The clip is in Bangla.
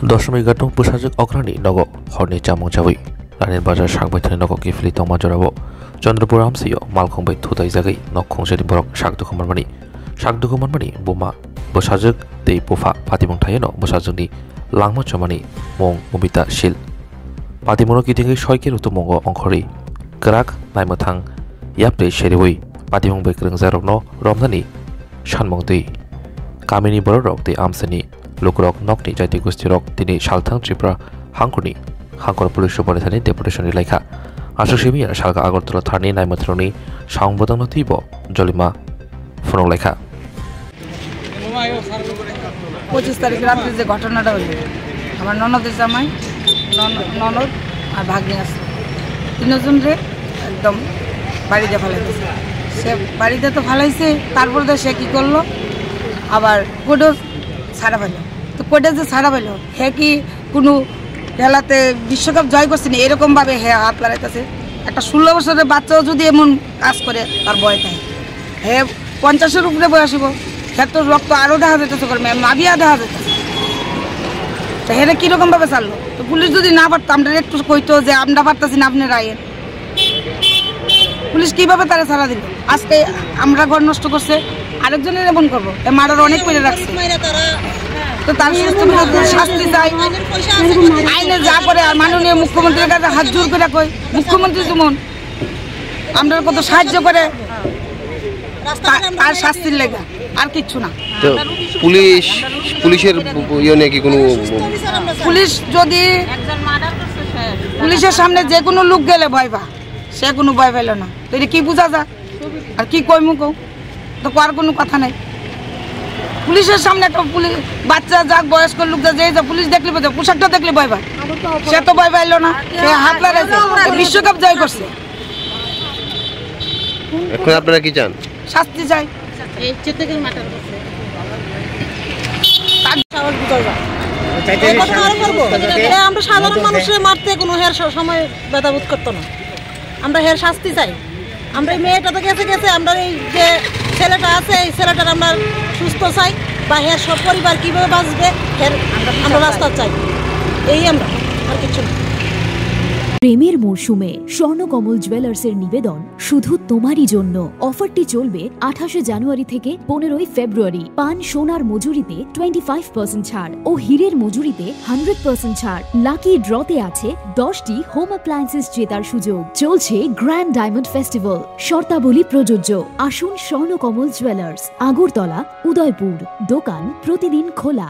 দশমী গাটং 부사적 어그라니 너거 허니 자몽자위 라는 바자 샥바이트는 너거 기플리 똥마저라고 চন্দ্রপুর আমসিও মালখংবাই থুতাই জাগাই নখংসেরি বরক শাকদুখমানমানি শাকদুখমানমানি বোমা বসাজক তেই পোফা পাতিমং থাইনো বসাজকনি langma chamani mong mubita shil patimono kitingi shoike rutu mongo ongkhori krak naimathang yapte sheriwi patimong bai krengjarokno romnani shanmong dei kamini borok te amsani lokrok nokni jati gustirok tini salthang tripura hangkuni hangkor police superthani deputation laikha ashosimi salga agartala thani naimathroni সংবদন নথিব জলিমা ফোন লেখা 25 তারিখ রাতে যে ঘটনাটা হলো আমার ননদের জামাই ননদ আর ভাগ্নি আছে তিনজন রে একদম বাড়িতে ফেলাইছে সে বাড়িতে তো ফেলাইছে তারপর তো সে কি করলো আবার কোডও ছাড়া পেল তো কোডে যে ছাড়া পেল হে কি কোনো খেলাতে বিশ্বকাপ জয় করছে না এরকম ভাবে হে হাত লাগাইতেছে একটা 16 বছরের বাচ্চাও যদি এমন কাজ করে তার বয় থাকে হে 50-এর উপরে বয়স হইব ক্ষেত্র রক্ত আরও দেখা যেতেছে করবে নাভিয়া দেখা যেতেছে তো হেরে কীরকম ভাবে চাললো তো পুলিশ যদি না পারতো আমরা একটু কইতো যে আমরা পারতেছি না আপনি রায়ের পুলিশ কীভাবে তারা ছাড়া দিল আজকে আমরা ঘর নষ্ট করছে আরেকজনের এমন করবো এ মারার অনেক করে রাখছে তো তার শাস্তি চাই আইনে যা করে আর মাননীয় মুখ্যমন্ত্রীর কাছে হাত জোর করে কই মুখ্যমন্ত্রী যেমন আমরা কত সাহায্য করে তার শাস্তির লেগা আর কিচ্ছু না তো পুলিশের ইয়ে নাকি কোনো পুলিশ যদি পুলিশের সামনে যে কোনো লোক গেলে ভয় পা সে কোনো ভয় পেল না তো এটা কি বোঝা যায় আর কি কইমু কও তো আর কোনো কথা নাই পুলিশের সামনে একটা পুলিশ বাচ্চা যাক বয়স্ক লোক যে পুলিশ দেখলে বোঝা পোশাকটা দেখলে ভয় পায় সে তো ভয় পাইল না সে হাত লাগাইছে বিশ্বকাপ জয় করছে এখন আপনারা কি চান শাস্তি চাই আমরা সাধারণ মানুষের মারতে কোনো হের সময় ব্যথাবোধ করতো না আমরা হের শাস্তি চাই আমরা এই মেয়েটা তো গেছে আমরা এই যে ছেলেটা আছে এই ছেলেটার আমরা সুস্থ চাই বা হের সব পরিবার কীভাবে বাঁচবে হের আমরা রাস্তা চাই এই আমরা আর কিছু না প্রেমের মরশুমে স্বর্ণকমল জুয়েলার্সের নিবেদন শুধু তোমারই জন্য অফারটি চলবে 28 জানুয়ারি থেকে 15 ফেব্রুয়ারি পান সোনার মজুরিতে 25% ছাড় ও হীরের মজুরিতে 100% ছাড় লাকি ড্রতে আছে 10টি হোম অ্যাপ্লায়েন্সেস জেতার সুযোগ চলছে গ্র্যান্ড ডায়মন্ড ফেস্টিভ্যাল শর্তাবলী প্রযোজ্য আসুন স্বর্ণকমল জুয়েলার্স আগরতলা উদয়পুর দোকান প্রতিদিন খোলা।